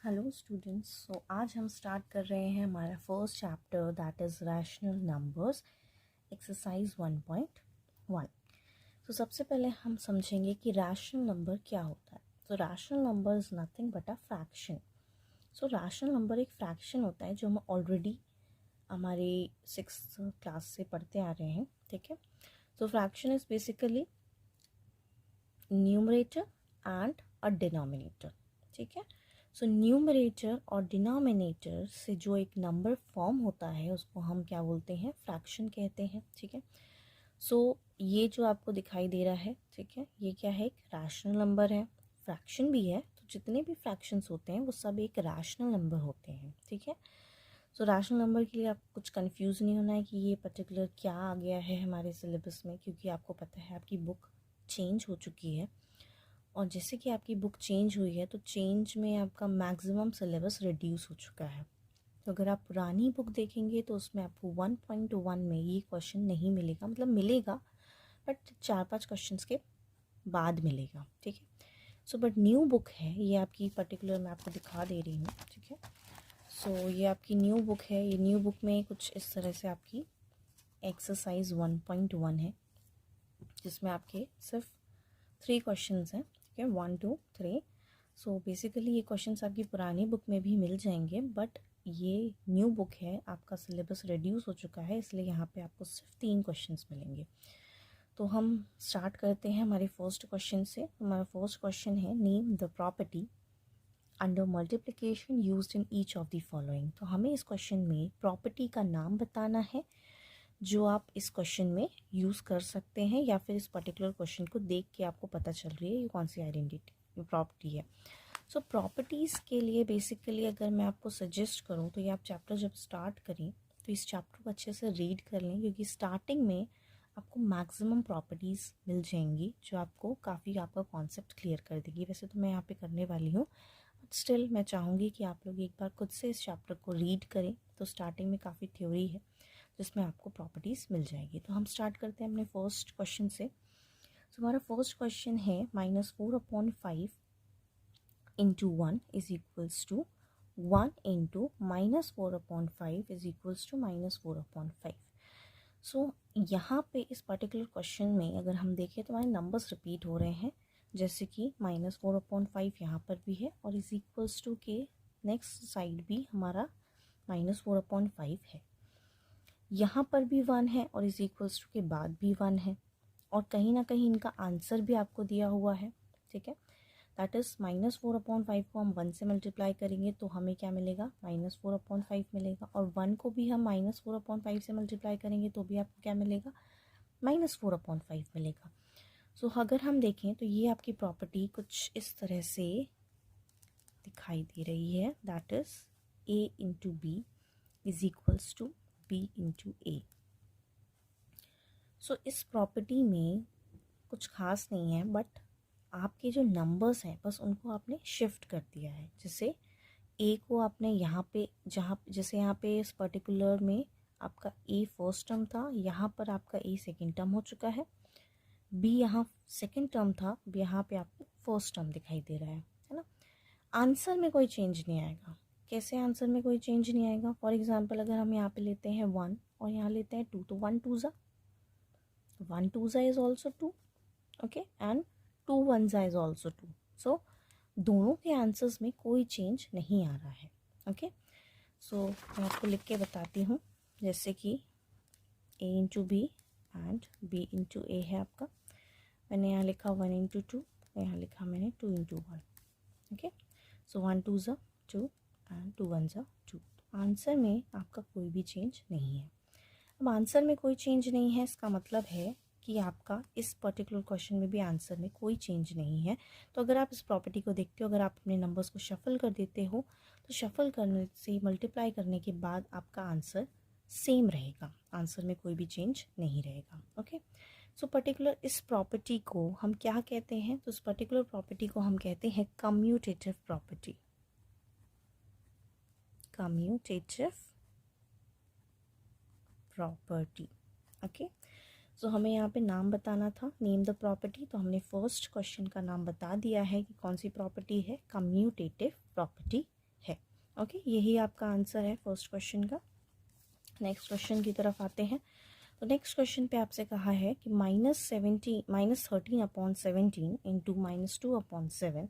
Hello students. आज हम start कर रहे हैं हमारा first chapter that is rational numbers exercise 1.1। तो सबसे पहले हम समझेंगे कि रैशनल नंबर क्या होता है। तो rational number is nothing but a fraction. So rational number एक फ्रैक्शन होता है जो हम ऑलरेडी हमारे 6th क्लास से पढ़ते आ रहे हैं, ठीक है। तो fraction is basically numerator and a denominator, ठीक है। सो न्यूमरेटर और डिनोमिनेटर से जो एक नंबर फॉर्म होता है उसको हम क्या बोलते हैं, फ्रैक्शन कहते हैं, ठीक है। सो ये जो आपको दिखाई दे रहा है, ठीक है, ये क्या है, एक रैशनल नंबर है, फ्रैक्शन भी है। तो जितने भी फ्रैक्शंस होते हैं वो सब एक रैशनल नंबर होते हैं, ठीक है। सो रैशनल नंबर के लिए आपको कुछ कंफ्यूज नहीं होना है कि ये पर्टिकुलर क्या आ गया है हमारे सिलेबस में, क्योंकि आपको पता है आपकी बुक चेंज हो चुकी है। और जैसे कि आपकी बुक चेंज हुई है तो चेंज में आपका मैक्सिमम सिलेबस रिड्यूस हो चुका है। तो अगर आप पुरानी बुक देखेंगे तो उसमें आपको 1.1 में ये क्वेश्चन नहीं मिलेगा, मतलब मिलेगा बट 4-5 क्वेश्चंस के बाद मिलेगा, ठीक है। सो बट न्यू बुक है ये आपकी, पर्टिकुलर मैं आपको दिखा दे रही हूँ, ठीक है। सो ये आपकी न्यू बुक है। ये न्यू बुक में कुछ इस तरह से आपकी एक्सरसाइज 1.1 है जिसमें आपके सिर्फ 3 क्वेश्चंस हैं, ठीक है, 1 2 3। सो बेसिकली ये क्वेश्चंस आपकी पुरानी बुक में भी मिल जाएंगे बट ये न्यू बुक है, आपका सिलेबस रिड्यूस हो चुका है, इसलिए यहाँ पे आपको सिर्फ 3 क्वेश्चंस मिलेंगे। तो हम स्टार्ट करते हैं हमारे फर्स्ट क्वेश्चन से। हमारा फर्स्ट क्वेश्चन है name the property under multiplication used in each of the following. तो हमें इस क्वेश्चन में प्रॉपर्टी का नाम बताना है जो आप इस क्वेश्चन में यूज़ कर सकते हैं, या फिर इस पर्टिकुलर क्वेश्चन को देख के आपको पता चल रही है ये कौन सी आइडेंटिटी प्रॉपर्टी है। सो प्रॉपर्टीज़ के लिए बेसिकली अगर मैं आपको सजेस्ट करूं तो ये आप चैप्टर जब स्टार्ट करें तो इस चैप्टर को अच्छे से रीड कर लें, क्योंकि स्टार्टिंग में आपको मैक्सिमम प्रॉपर्टीज़ मिल जाएंगी जो आपको काफ़ी आपका कॉन्सेप्ट क्लियर कर देगी। वैसे तो मैं यहाँ पे करने वाली हूँ बट स्टिल मैं चाहूँगी कि आप लोग एक बार खुद से इस चैप्टर को रीड करें। तो स्टार्टिंग में काफ़ी थ्योरी है जिसमें आपको प्रॉपर्टीज़ मिल जाएगी। तो हम स्टार्ट करते हैं अपने फर्स्ट क्वेश्चन से। तो हमारा फर्स्ट क्वेश्चन है -4/5 into 1 is equals to 1 into -4/5 is equals to -4/5। So यहाँ पे इस पर्टिकुलर क्वेश्चन में अगर हम देखें तो हमारे नंबर्स रिपीट हो रहे हैं, जैसे कि -4/5 यहाँ पर भी है और इज इक्वल्स टू के नेक्स्ट साइड भी हमारा -4/5 है। यहाँ पर भी 1 है और इज इक्वल्स टू के बाद भी 1 है, और कहीं ना कहीं इनका आंसर भी आपको दिया हुआ है, ठीक है। दैट इज़ -4/5 को हम 1 से मल्टीप्लाई करेंगे तो हमें क्या मिलेगा, -4/5 मिलेगा, और 1 को भी हम -4/5 से मल्टीप्लाई करेंगे तो भी आपको क्या मिलेगा, -4/5 मिलेगा। सो अगर हम देखें तो ये आपकी प्रॉपर्टी कुछ इस तरह से दिखाई दे रही है, that is a into B is equals to b into A. So इस प्रॉपर्टी में कुछ खास नहीं है बट आपके जो नंबर्स हैं बस उनको आपने शिफ्ट कर दिया है। जैसे ए को आपने यहाँ पे, जैसे यहाँ पे इस पर्टिकुलर में आपका ए फर्स्ट टर्म था, यहाँ पर आपका ए सेकेंड टर्म हो चुका है। बी यहाँ सेकेंड टर्म था, यहाँ पे आपको फर्स्ट टर्म दिखाई दे रहा है ना। आंसर में कोई चेंज नहीं आएगा। कैसे आंसर में कोई चेंज नहीं आएगा? फॉर एग्जाम्पल अगर हम यहाँ पे लेते हैं 1 और यहाँ लेते हैं 2, तो 1 2 ज़ा 1 2 ज़ा इज़ ऑल्सो 2, ओके, एंड 2 1 ज़ा इज़ ऑल्सो 2। सो दोनों के आंसर्स में कोई चेंज नहीं आ रहा है, ओके। सो मैं आपको लिख के बताती हूँ, जैसे कि a into B and b into A है आपका। मैंने यहाँ लिखा 1 इंटू 2, यहाँ लिखा मैंने 2 इंटू 1, ओके। सो 1 2 ज़ा 2 एंड 2 1 ज़ा 2। आंसर में आपका कोई भी चेंज नहीं है। अब आंसर में कोई चेंज नहीं है, इसका मतलब है कि आपका इस पर्टिकुलर क्वेश्चन में भी आंसर में कोई चेंज नहीं है। तो अगर आप इस प्रॉपर्टी को देखते हो, अगर आप अपने नंबर्स को शफल कर देते हो तो शफल करने से, मल्टीप्लाई करने के बाद आपका आंसर सेम रहेगा, आंसर में कोई भी चेंज नहीं रहेगा, ओके। सो पर्टिकुलर इस प्रॉपर्टी को हम क्या कहते हैं, तो इस पर्टिकुलर प्रॉपर्टी को हम कहते हैं commutative property. Commutative property, okay. So हमें यहाँ पे नाम बताना था, नेम द प्रॉपर्टी। तो हमने फर्स्ट क्वेश्चन का नाम बता दिया है कि कौन सी प्रॉपर्टी है, कम्यूटेटिव प्रॉपर्टी है। ओके, यही आपका आंसर है फर्स्ट क्वेश्चन का। नेक्स्ट क्वेश्चन की तरफ आते हैं। तो नेक्स्ट क्वेश्चन पे आपसे कहा है कि -13/17 into -2/7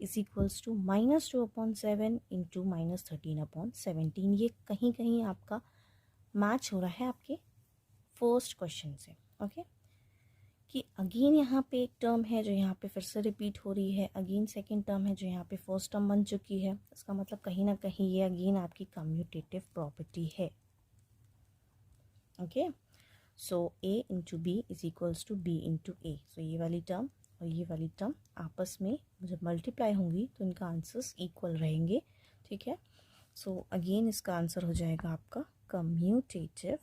is equals to -2/7 into -13/17। ये कहीं कहीं आपका मैच हो रहा है आपके फर्स्ट क्वेश्चन से। ओके, कि अगेन यहाँ पे एक टर्म है जो यहाँ पे फिर से रिपीट हो रही है, अगेन सेकेंड टर्म है जो यहाँ पे फर्स्ट टर्म बन चुकी है। इसका मतलब कहीं ना कहीं ये अगेन आपकी कम्यूटेटिव प्रॉपर्टी है। Okay, so a into B is equals to b into A. So ये वाली टर्म और ये वाली टर्म आपस में जब मल्टीप्लाई होंगी तो इनका आंसर्स इक्वल रहेंगे। ठीक है, सो अगेन इसका आंसर हो जाएगा आपका commutative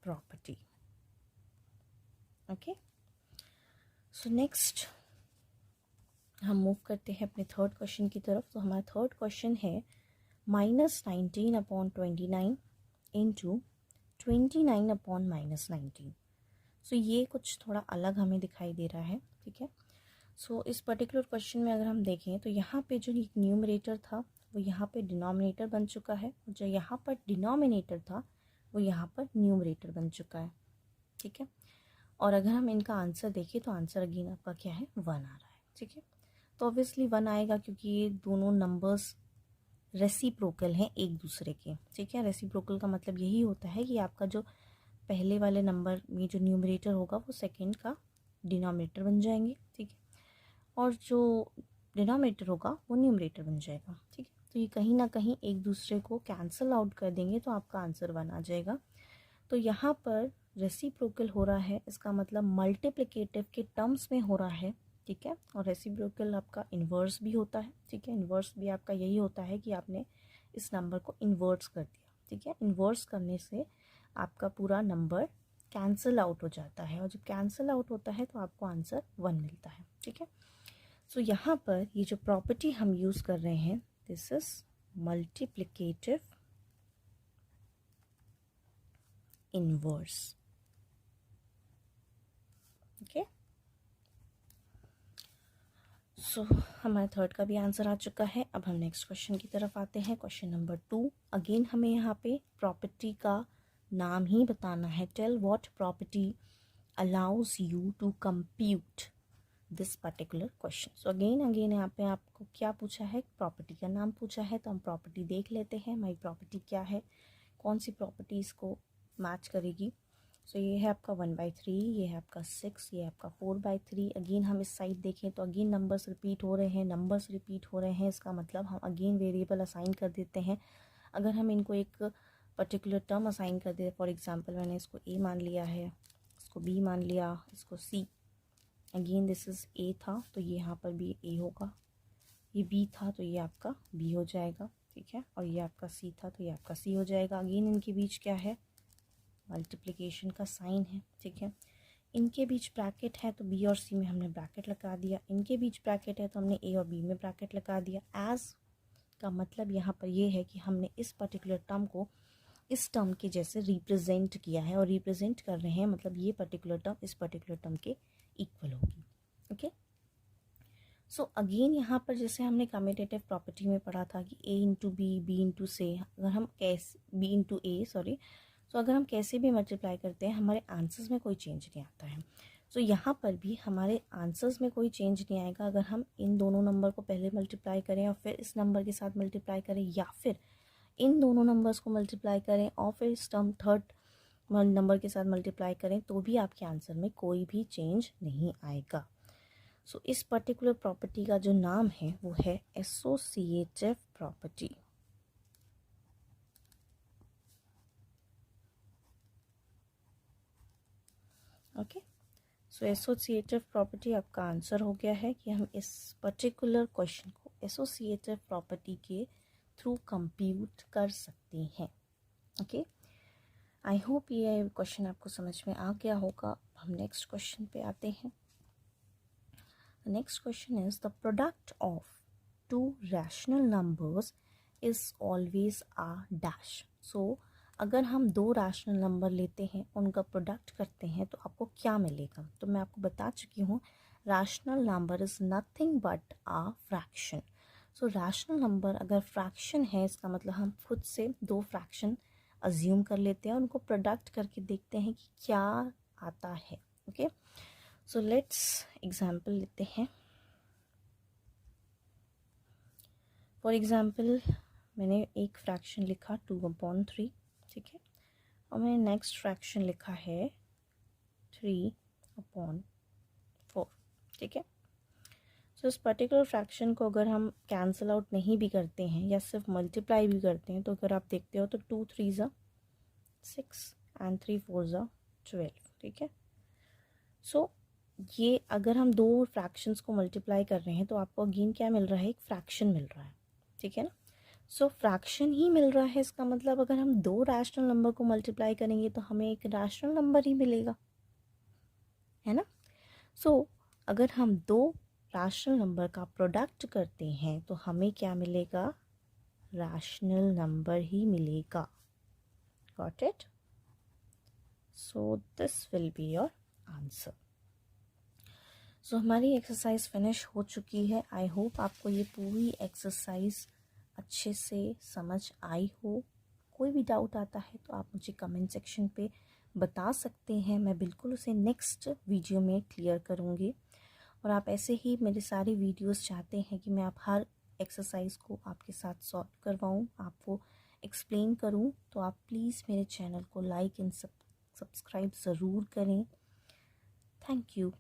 property. Okay, so next हम मूव करते हैं अपने थर्ड क्वेश्चन की तरफ। तो हमारा थर्ड क्वेश्चन है -19/29 इंटू 29/-19। सो ये कुछ थोड़ा अलग हमें दिखाई दे रहा है। ठीक है, सो इस पर्टिकुलर क्वेश्चन में अगर हम देखें तो यहाँ पे जो न्यूमरेटर था वो यहाँ पे डिनोमिनेटर बन चुका है, और जो यहाँ पर डिनोमिनेटर था वो यहाँ पर न्यूमरेटर बन चुका है। ठीक है, और अगर हम इनका आंसर देखें तो आंसर अगेन आपका क्या है, 1 आ रहा है। ठीक है, तो ऑब्वियसली 1 आएगा क्योंकि ये दोनों नंबर्स रेसिप्रोकल हैं एक दूसरे के। ठीक है, रेसिप्रोकल का मतलब यही होता है कि आपका जो पहले वाले नंबर में जो न्यूमरेटर होगा वो सेकंड का डिनोमिनेटर बन जाएंगे। ठीक है, और जो डिनोमिनेटर होगा वो न्यूमरेटर बन जाएगा। ठीक है, तो ये कहीं ना कहीं एक दूसरे को कैंसिल आउट कर देंगे तो आपका आंसर 1 आ जाएगा। तो यहाँ पर रेसिप्रोकल हो रहा है, इसका मतलब मल्टीप्लिकेटिव के टर्म्स में हो रहा है। ठीक है, और रेसिप्रोकल आपका इन्वर्स भी होता है। ठीक है, इन्वर्स भी आपका यही होता है कि आपने इस नंबर को इन्वर्स कर दिया। ठीक है, इन्वर्स करने से आपका पूरा नंबर कैंसिल आउट हो जाता है, और जब कैंसिल आउट होता है तो आपको आंसर 1 मिलता है। ठीक है, सो यहाँ पर ये जो प्रॉपर्टी हम यूज़ कर रहे हैं, this is multiplicative inverse. Okay, so हमारे थर्ड का भी आंसर आ चुका है। अब हम नेक्स्ट क्वेश्चन की तरफ आते हैं, क्वेश्चन नंबर 2। अगेन हमें यहाँ पे प्रॉपर्टी का नाम ही बताना है। Tell what property allows you to compute this particular question. So again यहाँ पे आपको क्या पूछा है, प्रॉपर्टी का नाम पूछा है। तो हम प्रॉपर्टी देख लेते हैं, हमारी प्रॉपर्टी क्या है, कौन सी प्रॉपर्टी इसको मैच करेगी। सो ये है आपका 1/3, ये है आपका 6, ये है आपका 4/3। अगेन हम इस साइड देखें तो अगेन नंबर्स रिपीट हो रहे हैं, इसका मतलब हम अगेन वेरिएबल असाइन कर देते हैं। अगर हम इनको एक पर्टिकुलर टर्म असाइन कर दें, फॉर एग्जांपल मैंने इसको ए मान लिया है, इसको बी मान लिया, इसको सी, अगेन दिस इज़ ए था तो ये यहाँ पर भी ए होगा, ये बी था तो ये आपका बी हो जाएगा। ठीक है, और ये आपका सी था तो ये आपका सी हो जाएगा। अगेन इनके बीच क्या है, मल्टीप्लिकेशन का साइन है। ठीक है, इनके बीच ब्रैकेट है तो बी और सी में हमने ब्रैकेट लगा दिया, इनके बीच ब्रैकेट है तो हमने ए और बी में ब्रैकेट लगा दिया। एज का मतलब यहाँ पर ये है कि हमने इस पर्टिकुलर टर्म को इस टर्म के जैसे रिप्रेजेंट किया है, और रिप्रेजेंट कर रहे हैं मतलब ये पर्टिकुलर टर्म इस पर्टिकुलर टर्म के इक्वल होगी। ओके, सो अगेन यहाँ पर जैसे हमने कम्यूटेटिव प्रॉपर्टी में पढ़ा था कि ए इंटू बी, बी इंटू से, अगर हम कैसे बी इंटू ए सॉरी, तो अगर हम कैसे भी मल्टीप्लाई करते हैं हमारे आंसर्स में कोई चेंज नहीं आता है। सो यहाँ पर भी हमारे आंसर्स में कोई चेंज नहीं आएगा अगर हम इन दोनों नंबर को पहले मल्टीप्लाई करें और फिर इस नंबर के साथ मल्टीप्लाई करें, या फिर इन दोनों नंबर्स को मल्टीप्लाई करें और फिर इस टर्म थर्ड नंबर के साथ मल्टीप्लाई करें, तो भी आपके आंसर में कोई भी चेंज नहीं आएगा। सो इस पर्टिकुलर प्रॉपर्टी का जो नाम है वो है एसोसिएटिव प्रॉपर्टी। ओके, सो एसोसिएटिव प्रॉपर्टी आपका आंसर हो गया है कि हम इस पर्टिकुलर क्वेश्चन को एसोसिएटिव प्रॉपर्टी के थ्रू कंप्यूट कर सकते हैं। ओके, आई होप ये क्वेश्चन आपको समझ में आ गया होगा। हम नेक्स्ट क्वेश्चन पे आते हैं। The next question is the product of two rational numbers is always a dash. So अगर हम दो रैशनल नंबर लेते हैं, उनका प्रोडक्ट करते हैं तो आपको क्या मिलेगा। तो मैं आपको बता चुकी हूँ rational number is nothing but a fraction. So rational number अगर फ्रैक्शन है, इसका मतलब हम खुद से दो फ्रैक्शन अज्यूम कर लेते हैं, उनको प्रोडक्ट करके देखते हैं कि क्या आता है। ओके, सो लेट्स एग्जाम्पल लेते हैं। फॉर एग्ज़ाम्पल मैंने एक फ्रैक्शन लिखा 2/3, ठीक है, और मैंने नेक्स्ट फ्रैक्शन लिखा है 3/4, ठीक है। सो इस पर्टिकुलर फ्रैक्शन को अगर हम कैंसिल आउट नहीं भी करते हैं या सिर्फ मल्टीप्लाई भी करते हैं, तो अगर आप देखते हो तो 2 3 6 एंड 3 4 12, ठीक है। सो ये अगर हम दो फ्रैक्शंस को मल्टीप्लाई कर रहे हैं तो आपको अगेन क्या मिल रहा है, एक फ्रैक्शन मिल रहा है, ठीक है ना। सो फ्रैक्शन ही मिल रहा है, इसका मतलब अगर हम दो रैशनल नंबर को मल्टीप्लाई करेंगे तो हमें एक रैशनल नंबर ही मिलेगा, है ना। सो अगर हम दो रैशनल नंबर का प्रोडक्ट करते हैं तो हमें क्या मिलेगा, रैशनल नंबर ही मिलेगा। Got it? So this will be your answer. So हमारी एक्सरसाइज फिनिश हो चुकी है। आई होप आपको ये पूरी एक्सरसाइज अच्छे से समझ आई हो। कोई भी डाउट आता है तो आप मुझे कमेंट सेक्शन पे बता सकते हैं, मैं बिल्कुल उसे नेक्स्ट वीडियो में क्लियर करूँगी। और आप ऐसे ही मेरे सारे वीडियोस चाहते हैं कि मैं आप हर एक्सरसाइज को आपके साथ सॉल्व करवाऊँ, आपको एक्सप्लेन करूँ, तो आप प्लीज़ मेरे चैनल को लाइक एंड सब्सक्राइब ज़रूर करें। Thank you.